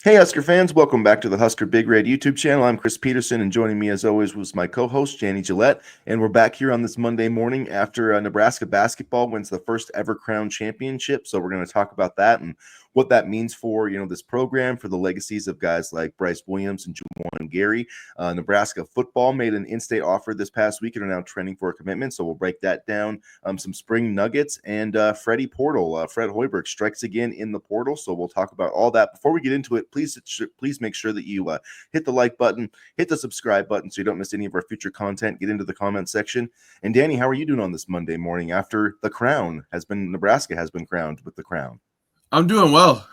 Hey, Husker fans, welcome back to the Husker Big Red YouTube channel. I'm Chris Peterson, and joining me as always was my co-host, Janny Gillette. And we're back here on this Monday morning after Nebraska basketball wins the first ever Crown Championship. So we're going to talk about that and what that means for, this program, for the legacies of guys like Bryce Williams and Juwan Gary. Nebraska football made an in-state offer this past week and are now trending for a commitment. So we'll break that down. Some spring nuggets and Freddie Portal. Fred Hoiberg strikes again in the portal. So we'll talk about all that. Before we get into it, please make sure that you hit the like button, hit the subscribe button so you don't miss any of our future content. Get into the comment section. And Danny, how are you doing on this Monday morning after Nebraska has been crowned with the crown? I'm doing well.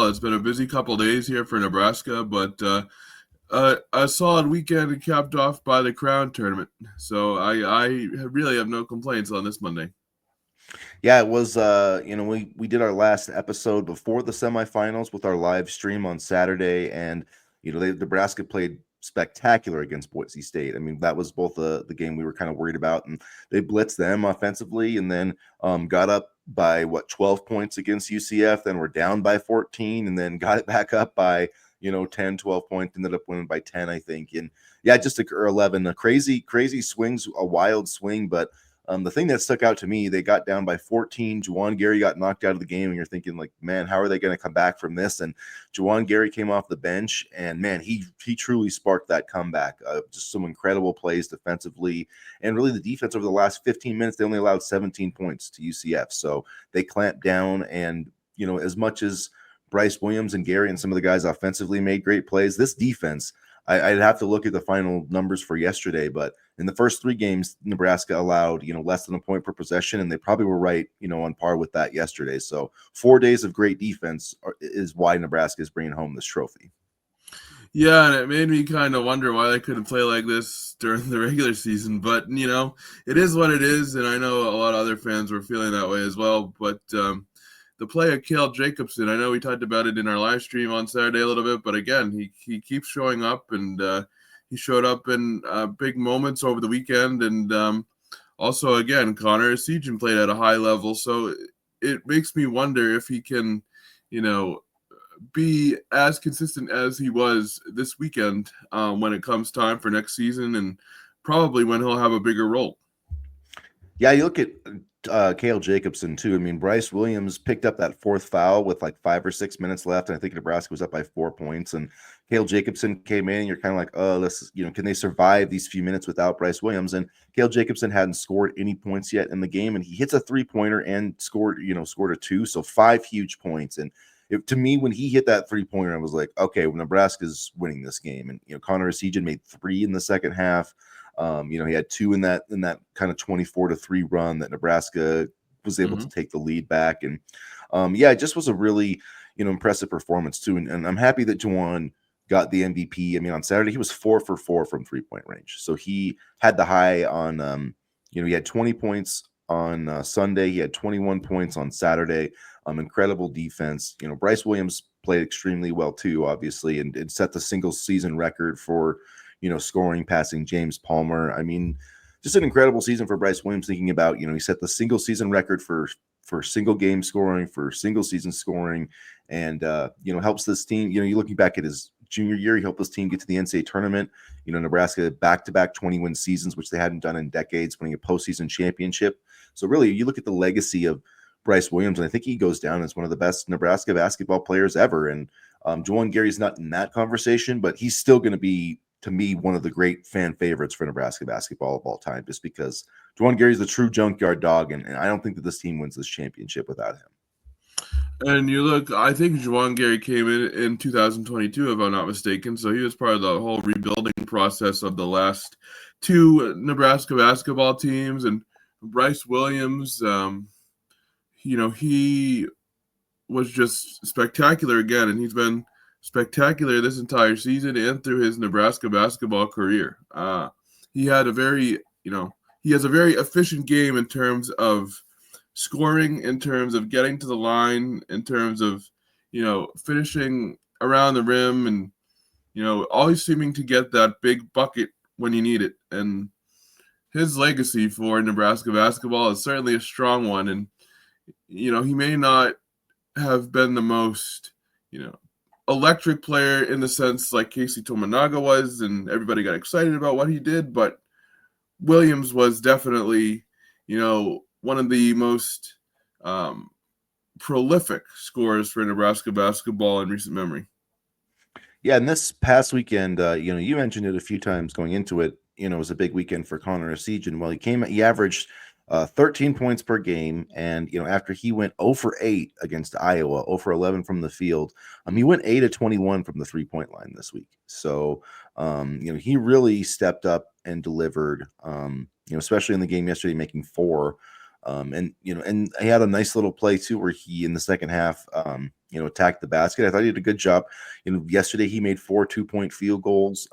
It's been a busy couple days here for Nebraska, but a solid weekend capped off by the Crown tournament. So I really have no complaints on this Monday. Yeah, it was. We did our last episode before the semifinals with our live stream on Saturday, and Nebraska played spectacular against Boise State. I mean, that was both the game we were kind of worried about, and they blitzed them offensively, and then got up by 12 points against UCF, then we're down by 14, and then got it back up by 10, 12 points, ended up winning by 10, I think. And yeah, or 11, a crazy swings, a wild swing, but the thing that stuck out to me, they got down by 14. Juwan Gary got knocked out of the game, and you're thinking, like, man, how are they going to come back from this? And Juwan Gary came off the bench, and man, he truly sparked that comeback. Just some incredible plays defensively, and really the defense over the last 15 minutes, they only allowed 17 points to UCF. So they clamped down, and as much as Bryce Williams and Gary and some of the guys offensively made great plays, this defense, I'd have to look at the final numbers for yesterday, but in the first three games, Nebraska allowed, less than a point per possession, and they probably were right, on par with that yesterday. So 4 days of great defense is why Nebraska is bringing home this trophy. Yeah, and it made me kind of wonder why they couldn't play like this during the regular season. But, it is what it is, and I know a lot of other fans were feeling that way as well. But the play of Cale Jacobson, I know we talked about it in our live stream on Saturday a little bit, but again, he keeps showing up, and he showed up in big moments over the weekend. And also, again, Connor Essegian played at a high level, so it makes me wonder if he can, be as consistent as he was this weekend when it comes time for next season, and probably when he'll have a bigger role. Yeah, you look at Cale Jacobson too. I mean, Bryce Williams picked up that fourth foul with like 5 or 6 minutes left, and I think Nebraska was up by 4 points. And Cale Jacobson came in, and you're kind of like, oh, this is, can they survive these few minutes without Bryce Williams? And Cale Jacobson hadn't scored any points yet in the game, and he hits a 3-pointer and scored a 2, so 5 huge points. And to me, when he hit that 3-pointer, I was like, okay, well, Nebraska's winning this game. And Connor Essegian made 3 in the second half. He had 2 in that kind of 24-3 run that Nebraska was able to take the lead back. And it just was a really, impressive performance too. And I'm happy that Juwan got the MVP. I mean, on Saturday, he was 4 for 4 from 3-point range. So he had the high on, he had 20 points on Sunday. He had 21 points on Saturday. Incredible defense. Bryce Williams played extremely well too, obviously, and set the single season record for, scoring, passing James Palmer. I mean, just an incredible season for Bryce Williams. Thinking about, he set the single season record for single game scoring, for single season scoring, and helps this team. You're looking back at his junior year, he helped this team get to the NCAA tournament. Nebraska back-to-back 20-win seasons, which they hadn't done in decades, winning a postseason championship. So really, you look at the legacy of Bryce Williams, and I think he goes down as one of the best Nebraska basketball players ever. And Juwan Gary's not in that conversation, but he's still going to be, to me, one of the great fan favorites for Nebraska basketball of all time, just because Juwan Gary's the true junkyard dog, and I don't think that this team wins this championship without him. And you look, I think Juwan Gary came in 2022, if I'm not mistaken, so he was part of the whole rebuilding process of the last 2 Nebraska basketball teams. And Bryce Williams, he was just spectacular again, and he's been spectacular this entire season and through his Nebraska basketball career. He has a very efficient game in terms of scoring, in terms of getting to the line, in terms of, finishing around the rim, and, always seeming to get that big bucket when you need it. And his legacy for Nebraska basketball is certainly a strong one. And, he may not have been the most, electric player in the sense like Casey Tominaga was, and everybody got excited about what he did, but Williams was definitely, one of the most prolific scorers for Nebraska basketball in recent memory. Yeah, and this past weekend, you mentioned it a few times going into it. It was a big weekend for Connor Essegian. Well, he averaged 13 points per game, and after he went 0 for 8 against Iowa, 0 for 11 from the field, he went 8 of 21 from the 3-point line this week. So, he really stepped up and delivered. Especially in the game yesterday, making 4. And he had a nice little play too, where he in the second half, attacked the basket. I thought he did a good job. Yesterday he made 4 2-point field goals.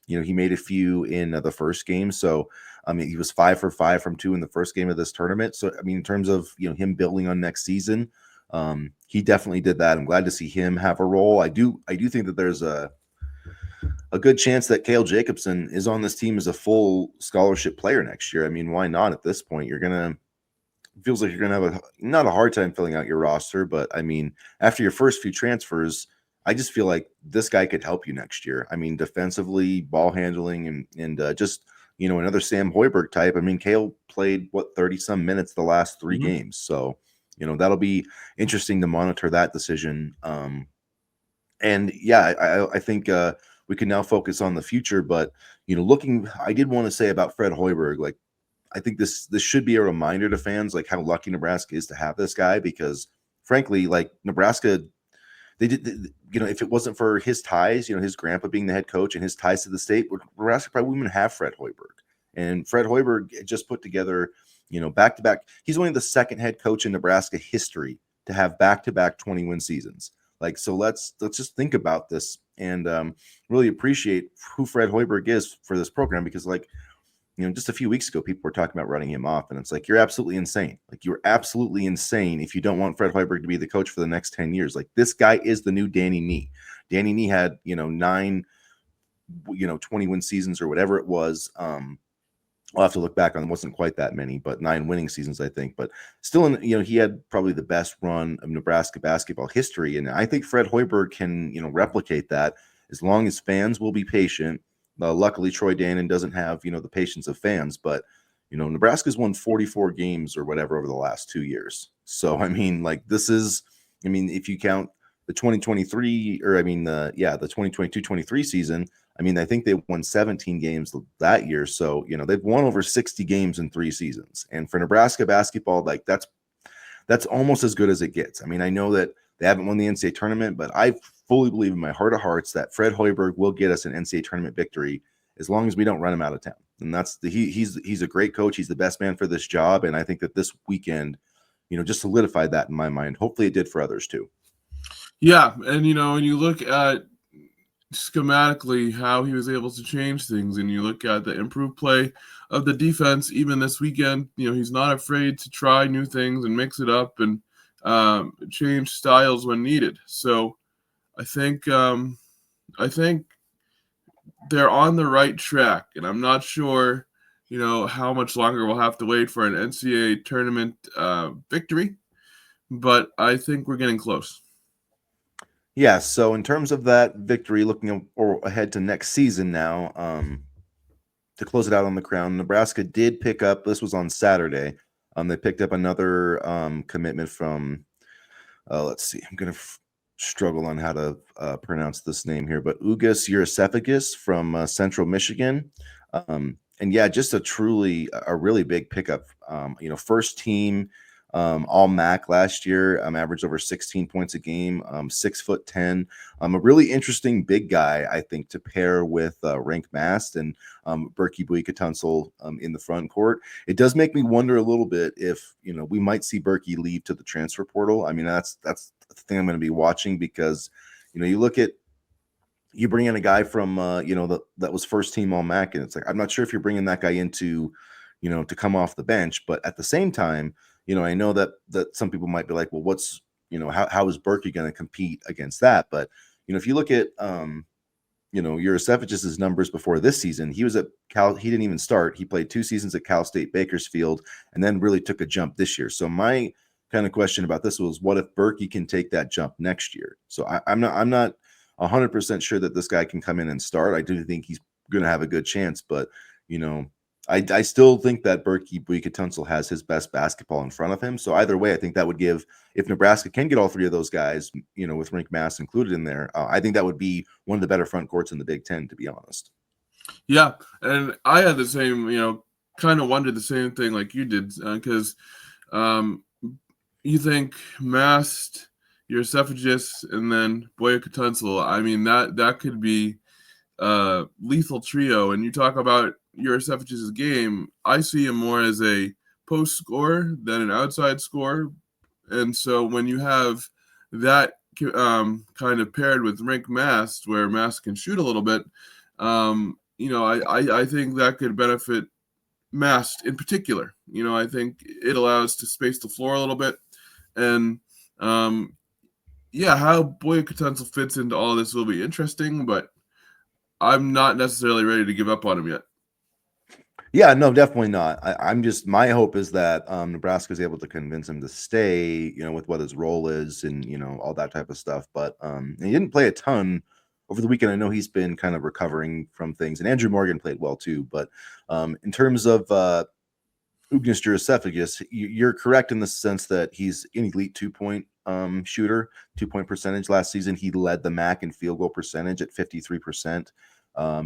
He made a few in the first game. So, he was 5 for 5 from 2 in the first game of this tournament. So, in terms of, him building on next season, he definitely did that. I'm glad to see him have a role. I do think that there's a good chance that Cale Jacobson is on this team as a full scholarship player next year. Why not at this point? Feels like you're going to have not a hard time filling out your roster, but after your first few transfers, I just feel like this guy could help you next year. Defensively, ball handling, and just, another Sam Hoiberg type. Cale played 30 some minutes the last 3 games. So, that'll be interesting to monitor that decision. And yeah, I think we can now focus on the future, but, I did want to say about Fred Hoiberg, I think this should be a reminder to fans, how lucky Nebraska is to have this guy, because frankly, Nebraska, they did, if it wasn't for his ties, his grandpa being the head coach and his ties to the state, Nebraska probably wouldn't have Fred Hoiberg. And Fred Hoiberg just put together, back-to-back. He's only the second head coach in Nebraska history to have back-to-back 20-win seasons. So let's just think about this and really appreciate who Fred Hoiberg is for this program, because just a few weeks ago, people were talking about running him off, and it's you're absolutely insane. You're absolutely insane if you don't want Fred Hoiberg to be the coach for the next 10 years. This guy is the new Danny Nee. Danny Nee had, 9, 20-win seasons or whatever it was. I'll have to look back on it. Wasn't quite that many, but 9 winning seasons, I think. But still, he had probably the best run of Nebraska basketball history. And I think Fred Hoiberg can, replicate that as long as fans will be patient. Luckily, Troy Dannon doesn't have, the patience of fans, but, Nebraska's won 44 games or whatever over the last 2 years. So, this is, if you count the 2023 or the 2022-23 season, I think they won 17 games that year. So, they've won over 60 games in 3 seasons. And for Nebraska basketball, that's almost as good as it gets. I know that they haven't won the NCAA tournament, but I fully believe in my heart of hearts that Fred Hoiberg will get us an NCAA tournament victory as long as we don't run him out of town. And that's he's a great coach. He's the best man for this job. And I think that this weekend, just solidified that in my mind. Hopefully it did for others too. Yeah. And, when you look at schematically how he was able to change things, and you look at the improved play of the defense, even this weekend, he's not afraid to try new things and mix it up and change styles when needed. So I think they're on the right track, and I'm not sure, how much longer we'll have to wait for an NCAA tournament victory, but I think we're getting close. Yeah, so in terms of that victory, looking ahead to next season now, to close it out on the crown, Nebraska did pick up, this was on Saturday, they picked up another commitment from, let's see, I'm going to struggle on how to pronounce this name here, but Ugas Yurosephagus from Central Michigan. And yeah, just a really big pickup. First team all MAC last year, averaged over 16 points a game, 6'10". A really interesting big guy, I think, to pair with Rank Mast and Berkey Buikatunsil in the front court. It does make me wonder a little bit if we might see Berkey leave to the transfer portal. That's the thing I'm going to be watching, because you bring in a guy from that was first team all MAC, and it's I'm not sure if you're bringing that guy into to come off the bench, but at the same time, I know that some people might be like, well, what's how is Berkey going to compete against that? But if you look at Yurosephagus' numbers before this season, he was at Cal. He didn't even start. He played 2 seasons at Cal State Bakersfield, and then really took a jump this year. So my kind of question about this was, what if Berkey can take that jump next year? So I'm not 100% sure that this guy can come in and start. I do think he's going to have a good chance, but I still think that Berkey Buikatunzel has his best basketball in front of him. So either way, I think that would give, if Nebraska can get all three of those guys, with Rink Mass included in there, I think that would be one of the better front courts in the Big Ten, to be honest. Yeah, and I had the same, kind of wondered the same thing like you did, because you think Mast, Yurcefagis, and then Buikatunzel. I mean, that could be lethal trio. And you talk about Yurcefagis' game, I see him more as a post scorer than an outside scorer. And so when you have that kind of paired with Rink Mast, where Mast can shoot a little bit, I think that could benefit Mast in particular. I think it allows to space the floor a little bit. And how Buikatunzel fits into all this will be interesting, but I'm not necessarily ready to give up on him yet. Yeah, no, definitely not. My hope is that Nebraska is able to convince him to stay, with what his role is and, all that type of stuff. But he didn't play a ton over the weekend. I know he's been kind of recovering from things, and Andrew Morgan played well too. But in terms of Ugnis Yurcefagis, you're correct in the sense that he's an elite 2-point shooter, 2-point percentage last season. He led the MAC in field goal percentage at 53%.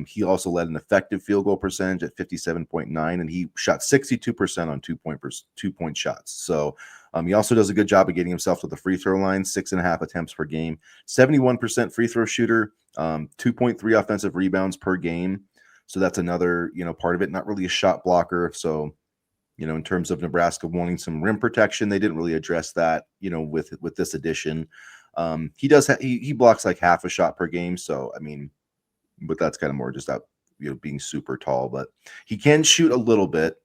He also led an effective field goal percentage at 57.9, and he shot 62% on 2-point shots. So he also does a good job of getting himself to the free throw line, 6.5 attempts per game, 71% free throw shooter, 2.3 offensive rebounds per game. So that's another, part of it. Not really a shot blocker. So, in terms of Nebraska wanting some rim protection, they didn't really address that, with this addition. He blocks like half a shot per game. So, I mean, but that's kind of more just out, being super tall. But he can shoot a little bit,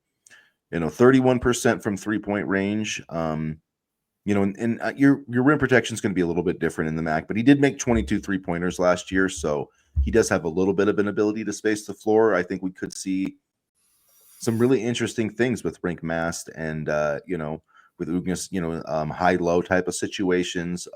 31% from 3-point range. And your rim protection is going to be a little bit different in the MAC, but he did make 22 3-pointers last year, so he does have a little bit of an ability to space the floor. I think we could see some really interesting things with Rink Mast and with Ugnis, high-low type of situations.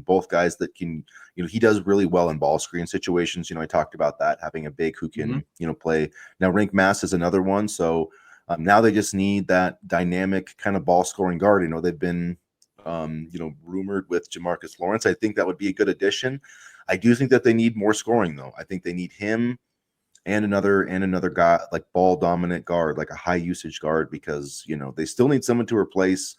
Both guys that can, he does really well in ball screen situations. I talked about that, having a big who can, play. Now, Rink Mast is another one. So now they just need that dynamic kind of ball scoring guard. They've been, rumored with Jamarcus Lawrence. I think that would be a good addition. I do think that they need more scoring, though. I think they need him and another guy, like ball dominant guard, like a high usage guard, because they still need someone to replace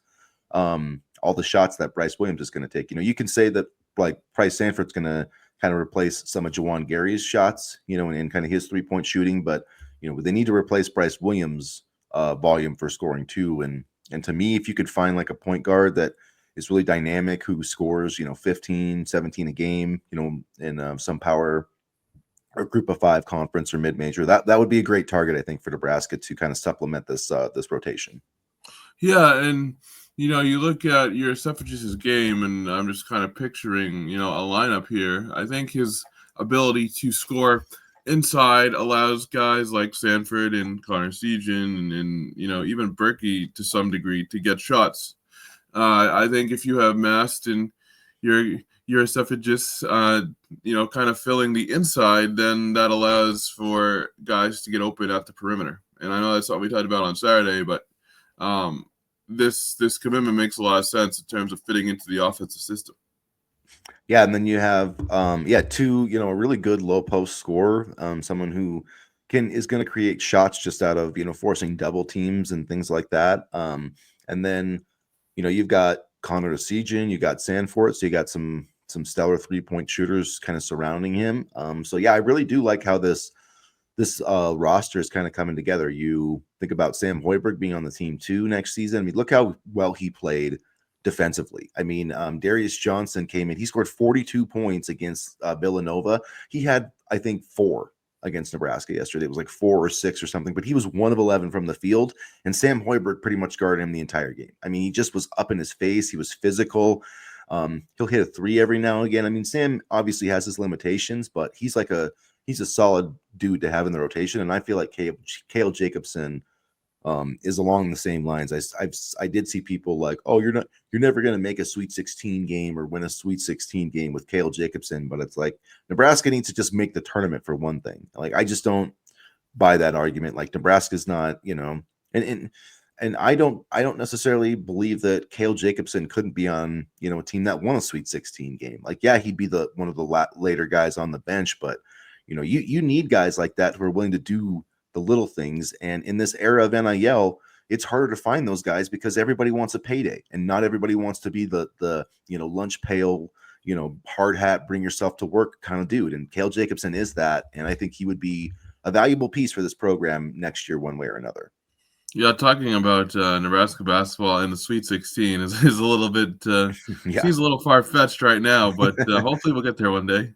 all the shots that Bryce Williams is going to take. You can say that like Price Sanford's going to kind of replace some of Juwan Gary's shots, and kind of his 3-point shooting, but they need to replace Bryce Williams' volume for scoring too. And to me, if you could find like a point guard that is really dynamic, who scores 15, 17 a game, in some power or group of 5 conference or mid-major, that would be a great target, I think, for Nebraska to kind of supplement this rotation. Yeah, and you look at Yurcefagis' game, and I'm just kind of picturing, a lineup here. I think his ability to score inside allows guys like Sanford and Connor Segan and even Berkey to some degree to get shots. I think if you have Mast and Yurcefagis, kind of filling the inside, then that allows for guys to get open at the perimeter. And I know that's what we talked about on Saturday, but this commitment makes a lot of sense in terms of fitting into the offensive system. Yeah, and then you have two, a really good low post scorer, someone who is going to create shots just out of forcing double teams and things like that. And then you've got Connor Segan, you got Sanford, so you got some stellar 3-point shooters kind of surrounding him. So yeah, I really do like how this roster is kind of coming together. You think about Sam Hoiberg being on the team too next season. I mean, look how well he played defensively. I mean, Darius Johnson came in. He scored 42 points against Villanova. He had, I think, 4 against Nebraska yesterday. It was like 4 or 6 or something, but he was 1 of 11 from the field, and Sam Hoiberg pretty much guarded him the entire game. I mean, he just was up in his face. He was physical. He'll hit a 3 every now and again. I mean, Sam obviously has his limitations, but he's a solid dude to have in the rotation. And I feel like Cale Jacobson is along the same lines. I did see people like, oh, you're never going to make a Sweet 16 game or win a Sweet 16 game with Cale Jacobson, but it's like Nebraska needs to just make the tournament for one thing. Like I just don't buy that argument. Like Nebraska's not, and I don't necessarily believe that Cale Jacobson couldn't be on, a team that won a Sweet 16 game. Like, yeah, he'd be the one of the later guys on the bench, but you need guys like that who are willing to do the little things. And in this era of NIL, it's harder to find those guys because everybody wants a payday, and not everybody wants to be the lunch pail, hard hat, bring yourself to work kind of dude. And Cale Jacobson is that, and I think he would be a valuable piece for this program next year, one way or another. Yeah, talking about Nebraska basketball in the Sweet 16 is a little bit seems a little far fetched right now, but hopefully we'll get there one day.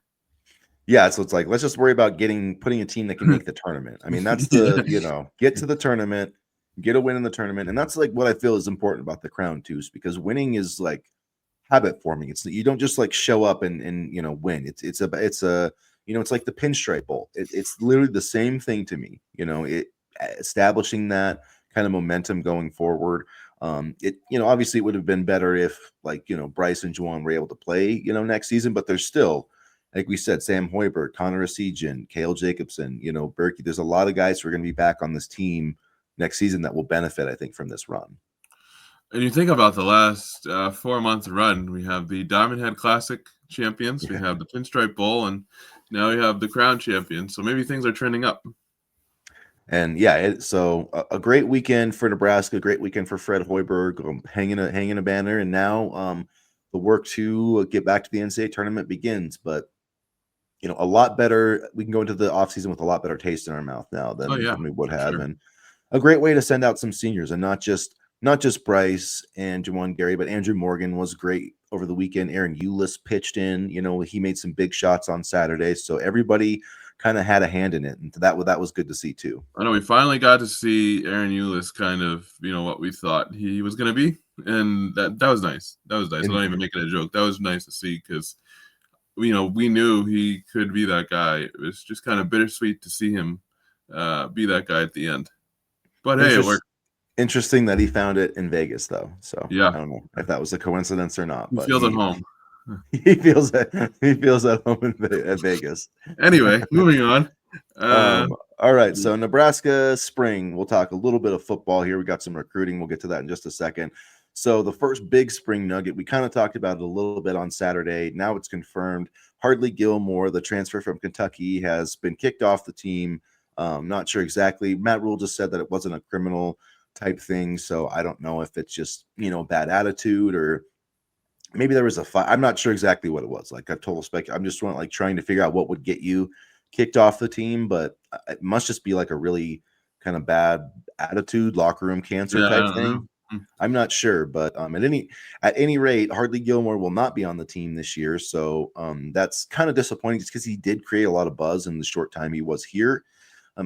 Yeah, so it's like let's just worry about putting a team that can make the tournament. I mean, that's the get to the tournament, get a win in the tournament, and that's like what I feel is important about the Crown too, because winning is like habit forming. It's you don't just like show up and win. It's it's like the Pinstripe Bowl. It's literally the same thing to me. Establishing that kind of momentum going forward. Obviously it would have been better if Bryce and Juwan were able to play next season, but there's still, like we said, Sam Hoiberg, Connor Esigian, Cale Jacobson, Berkey. There's a lot of guys who are going to be back on this team next season that will benefit, I think, from this run. And you think about the last 4-month run, we have the Diamond Head Classic champions, we have the Pinstripe Bowl, and now we have the Crown champions. So maybe things are trending up. And yeah, so a great weekend for Nebraska, a great weekend for Fred Hoiberg, hanging a banner, and now the work to get back to the NCAA tournament begins. But a lot better. We can go into the offseason with a lot better taste in our mouth now than we would have, and a great way to send out some seniors, and not just Bryce and Juwan Gary, but Andrew Morgan was great over the weekend. Aaron Eulis pitched in. He made some big shots on Saturday, so everybody kind of had a hand in it, and that was good to see too. I know we finally got to see Aaron Eulis kind of, what we thought he was going to be, and that was nice. That was nice. I'm not even making a joke. That was nice to see because, we knew he could be that guy. It was just kind of bittersweet to see him be that guy at the end. But hey, it worked. Interesting that he found it in Vegas, though. So yeah, I don't know if that was a coincidence or not. He feels at home. He feels at home at Vegas. Anyway, moving on. All right, so Nebraska spring. We'll talk a little bit of football here. We got some recruiting. We'll get to that in just a second. So the first big spring nugget, we kind of talked about it a little bit on Saturday. Now it's confirmed. Hardley Gilmore, the transfer from Kentucky, has been kicked off the team. Not sure exactly. Matt Rule just said that it wasn't a criminal type thing, so I don't know if it's just bad attitude or maybe there was a fight. I'm not sure exactly what it was. Like I've total spec. I'm just trying to figure out what would get you kicked off the team, but it must just be like a really kind of bad attitude, locker room cancer type thing. I'm not sure, but at any rate, Hardley Gilmore will not be on the team this year, so that's kind of disappointing just because he did create a lot of buzz in the short time he was here.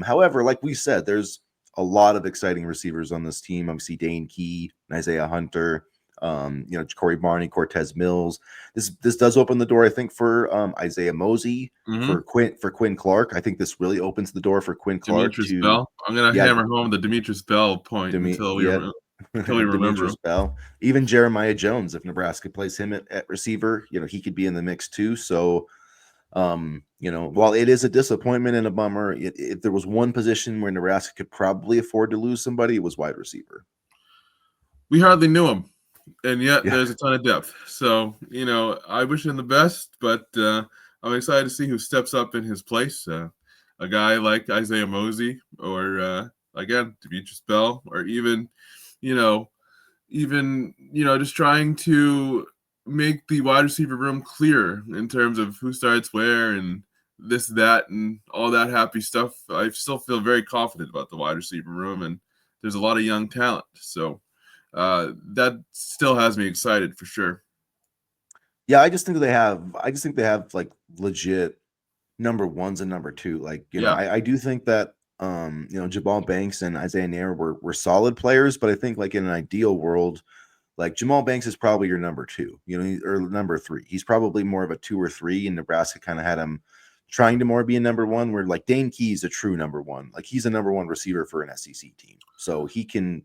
However, like we said, there's a lot of exciting receivers on this team. Obviously, Dane Key, Isaiah Hunter, Corey Barney, Cortez Mills. This does open the door, I think, for Isaiah Mosey, for Quinn Clark. I think this really opens the door for Quinn Clark. Demetrius Bell. I'm gonna hammer home the Demetrius Bell point until we remember him. Bell. Even Jeremiah Jones, if Nebraska plays him at receiver, he could be in the mix too. So while it is a disappointment and a bummer, if there was one position where Nebraska could probably afford to lose somebody, it was wide receiver. We hardly knew him, and yet there's a ton of depth. So, I wish him the best, but I'm excited to see who steps up in his place. A guy like Isaiah Mosey or, again, Demetrius Bell, or even just trying to make the wide receiver room clear in terms of who starts where and this, that, and all that happy stuff. I still feel very confident about the wide receiver room, and there's a lot of young talent. So that still has me excited for sure. Yeah, I just think they have like legit number ones and number two. Like, I do think that Jamal Banks and Isaiah Nair were solid players, but I think like in an ideal world, like Jamal Banks is probably your number two, or number three. He's probably more of a 2 or 3, and Nebraska kind of had him trying to more be a number one, where like Dane Key is a true number one. Like he's a number one receiver for an SEC team. So he can,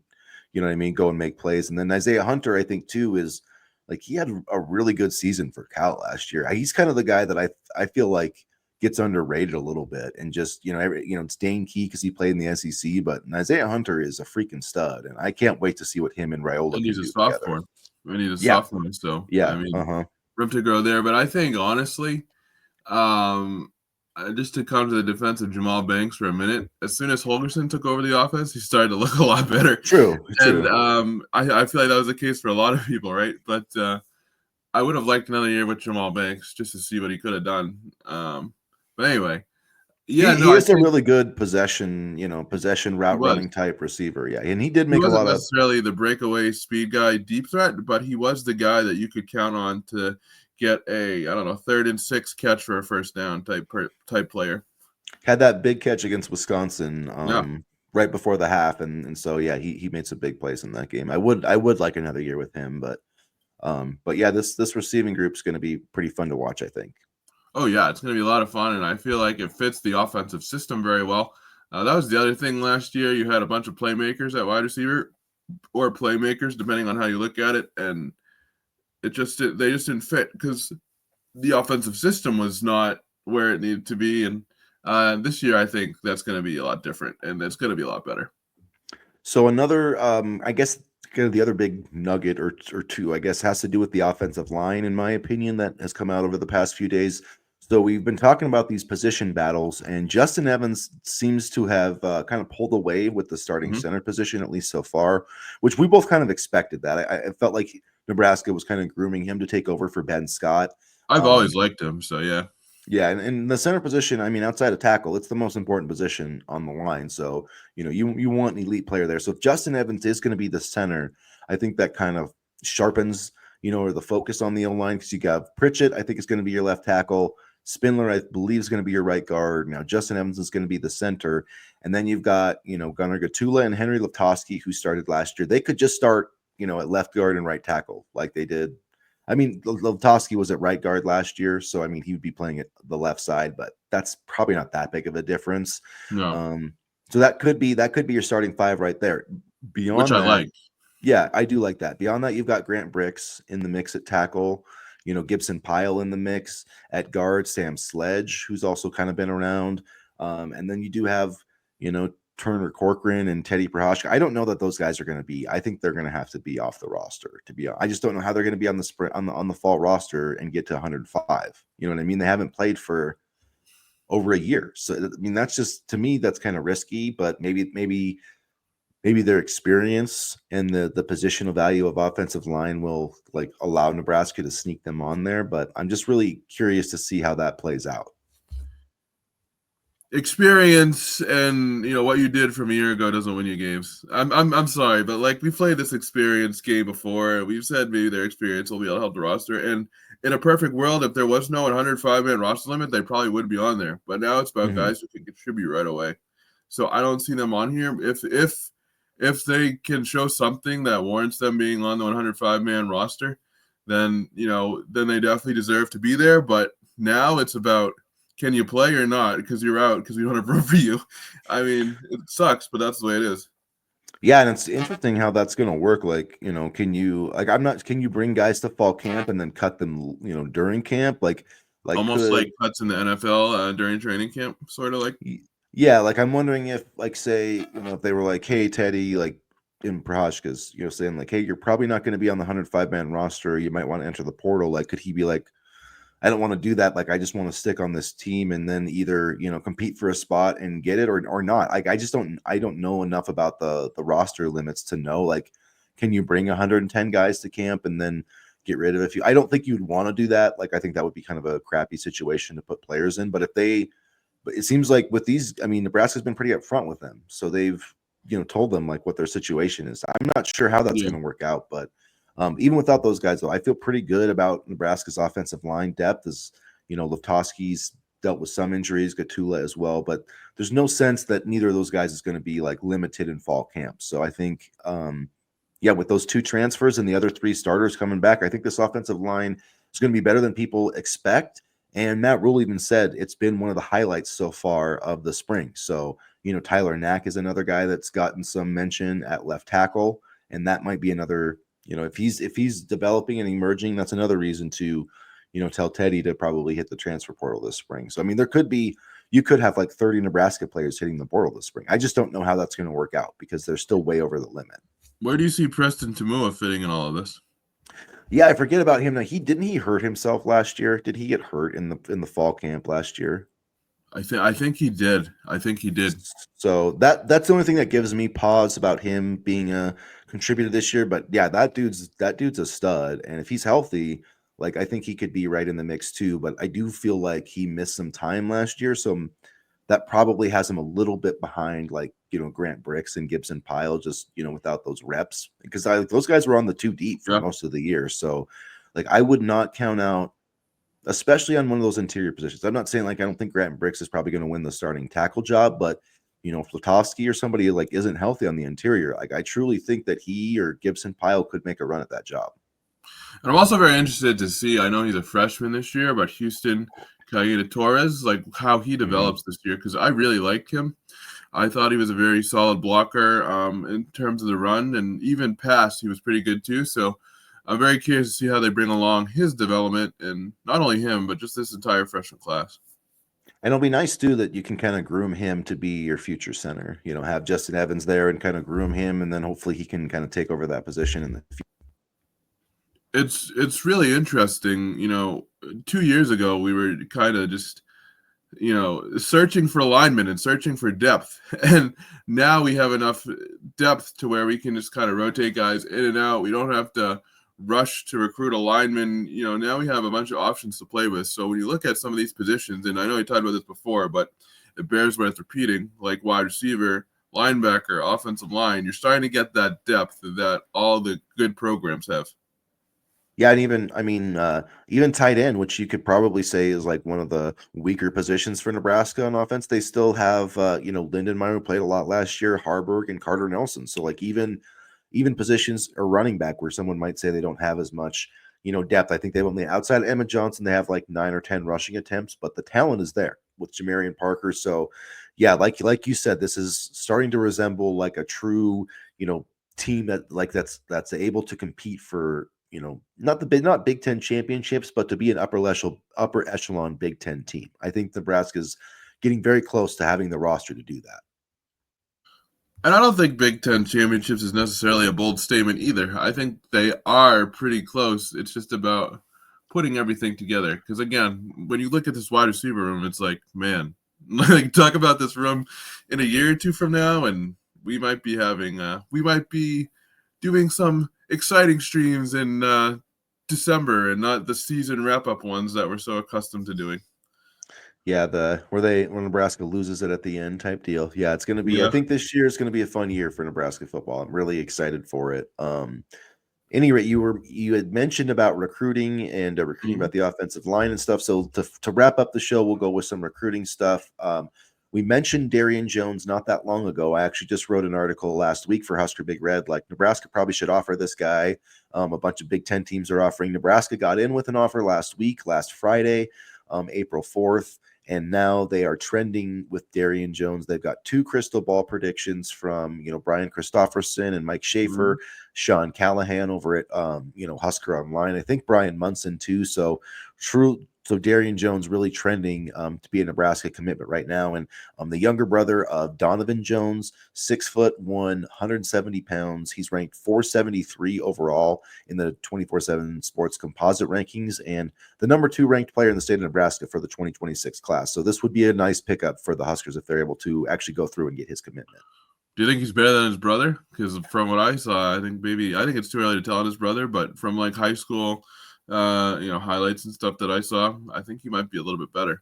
you know what I mean, go and make plays. And then Isaiah Hunter, I think too, is like he had a really good season for Cal last year. He's kind of the guy that I feel like gets underrated a little bit, and just it's Dane Key because he played in the SEC, but Isaiah Hunter is a freaking stud, and I can't wait to see what him and Raiola And can he's a do sophomore. together. And he's a Yeah, sophomore, so I yeah, mean, room to grow there. But I think honestly, just to come to the defense of Jamal Banks for a minute, as soon as Holgerson took over the offense, he started to look a lot better. True. And I feel like that was the case for a lot of people, right? But I would have liked another year with Jamal Banks just to see what he could have done. But anyway, yeah, he is a really good possession route running type receiver. Yeah, and he did make a lot of. Necessarily the breakaway speed guy, deep threat, but he was the guy that you could count on to get a 3rd and 6 catch for a first down type player. Had that big catch against Wisconsin right before the half, and so yeah, he made some big plays in that game. I would like another year with him, but yeah, this receiving group is going to be pretty fun to watch, I think. Oh yeah, it's going to be a lot of fun, and I feel like it fits the offensive system very well. That was the other thing last year. You had a bunch of playmakers at wide receiver, or playmakers, depending on how you look at it, and they just didn't fit because the offensive system was not where it needed to be. And this year, I think that's going to be a lot different, and it's going to be a lot better. So another, I guess, kind of the other big nugget or two, I guess, has to do with the offensive line, in my opinion, that has come out over the past few days. So we've been talking about these position battles, and Justin Evans seems to have kind of pulled away with the starting center position, at least so far, which we both kind of expected that. I felt like Nebraska was kind of grooming him to take over for Ben Scott. I've always liked him, so yeah. Yeah, and the center position, I mean, outside of tackle, it's the most important position on the line. So, you want an elite player there. So if Justin Evans is going to be the center, I think that kind of sharpens, or the focus on the O-line, because you got Pritchett, I think is going to be your left tackle. Spindler, I believe, is going to be your right guard. Now, Justin Evans is going to be the center. And then you've got, Gunnar Gatula and Henry Leptoski, who started last year. They could just start, at left guard and right tackle like they did. I mean, Leptoski was at right guard last year, so I mean, he would be playing at the left side, but that's probably not that big of a difference. No. So that could be your starting five right there. Beyond which I like. Yeah, I do like that. Beyond that, you've got Grant Bricks in the mix at tackle, Gibson Pyle in the mix at guard, Sam Sledge, who's also kind of been around. And then you do have, Turner Corcoran and Teddy Prohashka. I don't know that those guys are going to be. I think they're going to have to be off the roster. To be honest, I just don't know how they're going to be on the sprint on the fall roster and get to 105. You know what I mean? They haven't played for over a year, so I mean that's just, to me, that's kind of risky. But maybe their experience and the positional value of offensive line will like allow Nebraska to sneak them on there. But I'm just really curious to see how that plays out. Experience and what you did from a year ago doesn't win you games. I'm sorry, but like we played this experience game before. We've said maybe their experience will be able to help the roster. And in a perfect world, if there was no 105-man roster limit, they probably would be on there. But now it's about guys who can contribute right away. So I don't see them on here. If they can show something that warrants them being on the 105-man roster, then then they definitely deserve to be there. But now it's about, can you play or not? Because you're out because we don't have room for you. I mean, it sucks, but that's the way it is. Yeah, and it's interesting how that's going to work. Like, can you bring guys to fall camp and then cut them, during camp? Like Almost like cuts in the NFL during training camp, sort of like. Yeah, like I'm wondering if, like, say, if they were like, hey, Teddy, like in Prohashka's, saying like, hey, you're probably not going to be on the 105-man roster. You might want to enter the portal. Like, could he be like, I don't want to do that. Like, I just want to stick on this team and then either, compete for a spot and get it or not. Like, I don't know enough about the roster limits to know, like, can you bring 110 guys to camp and then get rid of a few? I don't think you'd want to do that. Like, I think that would be kind of a crappy situation to put players in. But it seems like with these, I mean, Nebraska's been pretty upfront with them. So they've, told them like what their situation is. I'm not sure how that's going to work out, but even without those guys, though, I feel pretty good about Nebraska's offensive line depth. As Leptoski's dealt with some injuries, Gatula as well, but there's no sense that neither of those guys is going to be like limited in fall camp. So I think, with those two transfers and the other three starters coming back, I think this offensive line is going to be better than people expect. And Matt Rule even said it's been one of the highlights so far of the spring. So, Tyler Knack is another guy that's gotten some mention at left tackle, and that might be another, if he's developing and emerging, that's another reason to, tell Teddy to probably hit the transfer portal this spring. So, I mean, you could have like 30 Nebraska players hitting the portal this spring. I just don't know how that's going to work out because they're still way over the limit. Where do you see Preston Tamua fitting in all of this? Yeah, I forget about him now. He hurt himself last year. Did he get hurt in the fall camp last year? I think he did. I think he did. So that's the only thing that gives me pause about him being a contributor this year. But yeah, that dude's a stud, and if he's healthy, like I think he could be right in the mix too. But I do feel like he missed some time last year, so that probably has him a little bit behind, like Grant Bricks and Gibson Pyle, just without those reps because those guys were on the two deep for most of the year. So like I would not count out, especially on one of those interior positions. I'm not saying like I don't think Grant Bricks is probably going to win the starting tackle job, but if Flatowski or somebody like isn't healthy on the interior, like I truly think that he or Gibson Pyle could make a run at that job. And I'm also very interested to see, I know he's a freshman this year, but Houston Caeta Torres, like how he develops this year, because I really liked him. I thought he was a very solid blocker in terms of the run, and even pass, he was pretty good too. So I'm very curious to see how they bring along his development, and not only him, but just this entire freshman class. And it'll be nice too that you can kind of groom him to be your future center. Have Justin Evans there and kind of groom him, and then hopefully he can kind of take over that position in the future. It's really interesting. 2 years ago we were kind of just searching for alignment and searching for depth, and now we have enough depth to where we can just kind of rotate guys in and out. We don't have to rush to recruit a lineman. Now we have a bunch of options to play with. So when you look at some of these positions, and I know you talked about this before, but it bears worth repeating, like wide receiver, linebacker, offensive line, you're starting to get that depth that all the good programs have. Yeah, and even tight end, which you could probably say is like one of the weaker positions for Nebraska on offense. They still have, Lindenmeyer, who played a lot last year, Hoiberg, and Carter Nelson. So like even positions or running back where someone might say they don't have as much, depth. I think they only outside of Emmett Johnson, they have like 9 or 10 rushing attempts, but the talent is there with Jamarian Parker. So yeah, like you said, this is starting to resemble like a true, team that's able to compete for not Big Ten championships, but to be an upper echelon Big Ten team. I think Nebraska's getting very close to having the roster to do that. And I don't think Big Ten championships is necessarily a bold statement either. I think they are pretty close. It's just about putting everything together. Because again, when you look at this wide receiver room, it's like, man, like talk about this room in a year or two from now, and we might be doing some exciting streams in December and not the season wrap-up ones that we're so accustomed to doing. Yeah, where Nebraska loses it at the end type deal. Yeah, it's going to be. Yeah. I think this year is going to be a fun year for Nebraska football. I'm really excited for it. Any rate, you had mentioned about recruiting and recruiting about the offensive line and stuff. So to wrap up the show, we'll go with some recruiting stuff. We mentioned Darian Jones not that long ago. I actually just wrote an article last week for Husker Big Red. Like Nebraska probably should offer this guy. A bunch of Big Ten teams are offering. Nebraska got in with an offer last Friday, April 4th. And now they are trending with Darian Jones. They've got 2 crystal ball predictions from, Brian Christopherson and Mike Schaefer, Sean Callahan over at, Husker Online. I think Brian Munson too. So Darian Jones really trending to be a Nebraska commitment right now. And the younger brother of Donovan Jones, 6'1", 170 pounds. He's ranked 473 overall in the 24/7 Sports Composite rankings and the number 2 ranked player in the state of Nebraska for the 2026 class. So this would be a nice pickup for the Huskers if they're able to actually go through and get his commitment. Do you think he's better than his brother? Because from what I saw, I think it's too early to tell on his brother, but from like high school, highlights and stuff that I saw, I think he might be a little bit better.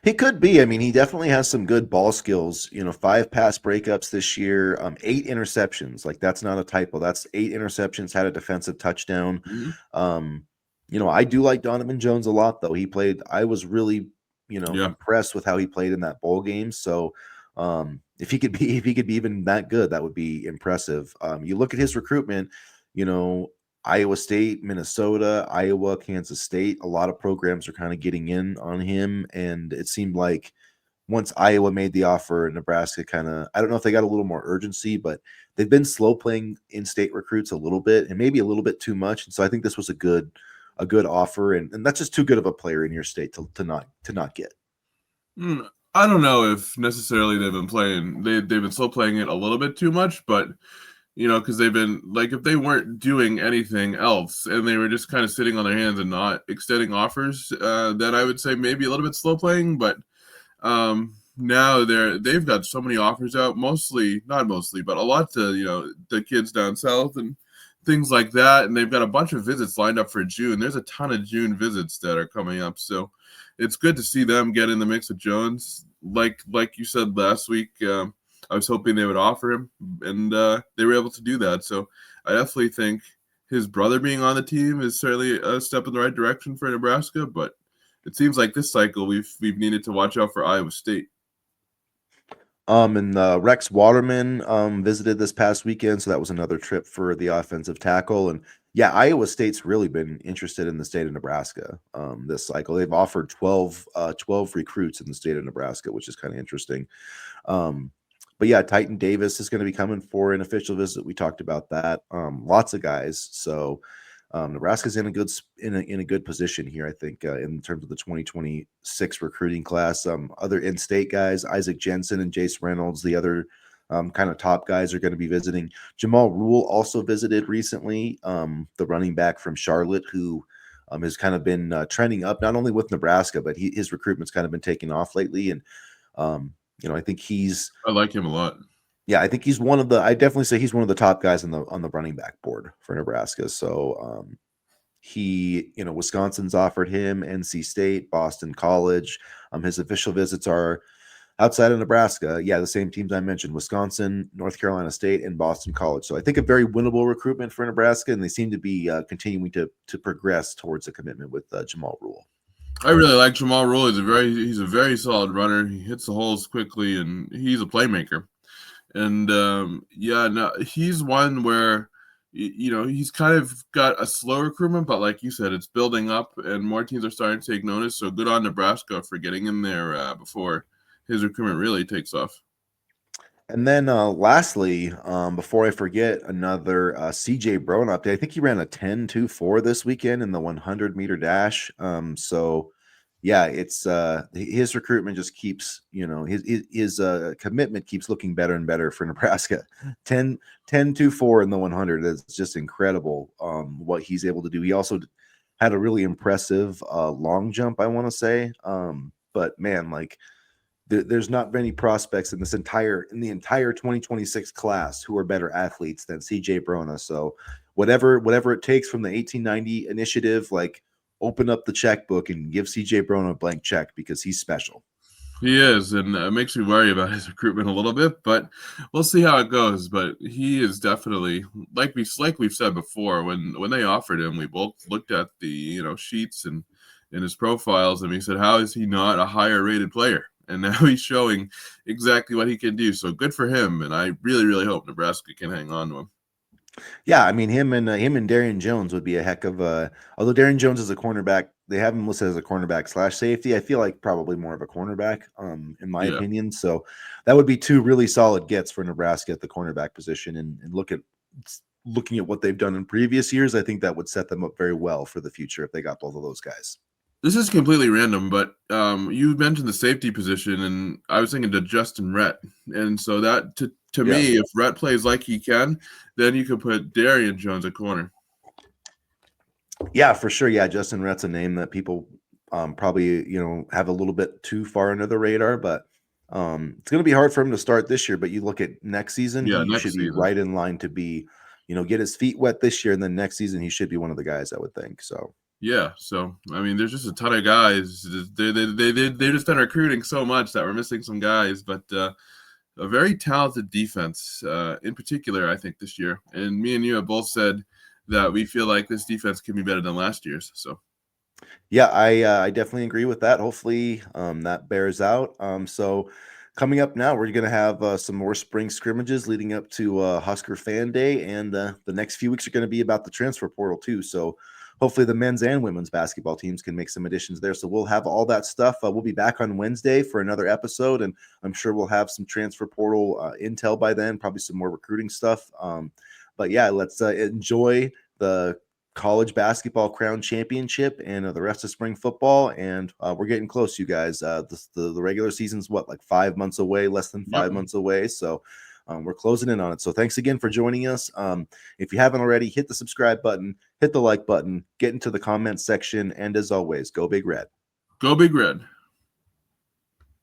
He could be. I mean, he definitely has some good ball skills. 5 pass breakups this year, 8 interceptions. Like that's not a typo. That's 8 interceptions. Had a defensive touchdown. I do like Donovan Jones a lot, though. I was really, impressed with how he played in that bowl game. So, if he could be even that good, that would be impressive. You look at his recruitment. Iowa State, Minnesota, Iowa, Kansas State. A lot of programs are kind of getting in on him, and it seemed like once Iowa made the offer, Nebraska kind of, I don't know if they got a little more urgency, but they've been slow playing in-state recruits a little bit and maybe a little bit too much. And so I think this was a good offer, and that's just too good of a player in your state to not get. I don't know if necessarily they've been slow playing it a little bit too much, but because they've been like, if they weren't doing anything else and they were just kind of sitting on their hands and not extending offers, then I would say maybe a little bit slow playing. But now they've got so many offers out, not mostly, but a lot to the kids down south and things like that, and they've got a bunch of visits lined up for June. There's a ton of June visits that are coming up, so it's good to see them get in the mix with Jones. Like you said last week, I was hoping they would offer him, and they were able to do that. So I definitely think his brother being on the team is certainly a step in the right direction for Nebraska, but it seems like this cycle we've needed to watch out for Iowa State. And Rex Waterman visited this past weekend, so that was another trip for the offensive tackle. And yeah, Iowa State's really been interested in the state of Nebraska this cycle. They've offered 12 recruits in the state of Nebraska, which is kind of interesting. But yeah, Titan Davis is going to be coming for an official visit. We talked about that. Lots of guys. So Nebraska's in a good position here, I think, in terms of the 2026 recruiting class. Other in-state guys, Isaac Jensen and Jace Reynolds, the other kind of top guys are going to be visiting. Jamal Rule also visited recently, the running back from Charlotte, who has kind of been trending up, not only with Nebraska, but his recruitment's kind of been taking off lately. And I think I like him a lot. Yeah, I think I definitely say he's one of the top guys on the running back board for Nebraska. So Wisconsin's offered him, NC State, Boston College. His official visits are outside of Nebraska. Yeah, the same teams I mentioned: Wisconsin, North Carolina State, and Boston College. So I think a very winnable recruitment for Nebraska, and they seem to be continuing to progress towards a commitment with Jamal Rule. I really like Jamal Rule. He's a very solid runner. He hits the holes quickly, and he's a playmaker. And he's one where he's kind of got a slow recruitment, but like you said, it's building up, and more teams are starting to take notice. So good on Nebraska for getting in there before his recruitment really takes off. And then lastly, before I forget, another CJ Brown update. I think he ran a 10.24 this weekend in the 100-meter dash. So yeah, it's his recruitment just keeps, his commitment keeps looking better and better for Nebraska. 10.24 in the 100 is just incredible what he's able to do. He also had a really impressive long jump, I want to say. But man, like, there's not many prospects in the entire 2026 class who are better athletes than CJ Brona. So whatever it takes from the 1890 initiative, like, open up the checkbook and give CJ Brona a blank check, because he's special. He is, and it makes me worry about his recruitment a little bit, but we'll see how it goes. But he is definitely, like we've said before, when they offered him, we both looked at the sheets and his profiles, and we said, how is he not a higher rated player? And now he's showing exactly what he can do. So good for him, and I really, really hope Nebraska can hang on to him. Yeah, I mean, him and Darian Jones would be a heck of a. Although Darian Jones is a cornerback, they have him listed as a cornerback / safety. I feel like probably more of a cornerback, in my opinion. So that would be two really solid gets for Nebraska at the cornerback position. And looking at what they've done in previous years, I think that would set them up very well for the future if they got both of those guys. This is completely random, but you mentioned the safety position, and I was thinking to Justin Rhett. And so that, to me, if Rhett plays like he can, then you could put Darian Jones at corner. Yeah, for sure. Yeah, Justin Rhett's a name that people probably have a little bit too far under the radar, but it's going to be hard for him to start this year. But you look at next season, he should be right in line to be, get his feet wet this year, and then next season he should be one of the guys, I would think. So. Yeah, so I mean, there's just a ton of guys. They just been recruiting so much that we're missing some guys, but a very talented defense, in particular, I think, this year. And me and you have both said that we feel like this defense can be better than last year's. So, yeah, I definitely agree with that. Hopefully, that bears out. So coming up now, we're going to have some more spring scrimmages leading up to Husker Fan Day, and the next few weeks are going to be about the transfer portal too. So hopefully the men's and women's basketball teams can make some additions there. So we'll have all that stuff. We'll be back on Wednesday for another episode, and I'm sure we'll have some transfer portal intel by then, probably some more recruiting stuff. But yeah, let's enjoy the college basketball crown championship and the rest of spring football, and we're getting close, you guys. The regular season's what, like 5 months away, less than 5 months away, so we're closing in on it. So thanks again for joining us. If you haven't already, hit the subscribe button, hit the like button, get into the comments section, and as always, go Big Red. Go Big Red.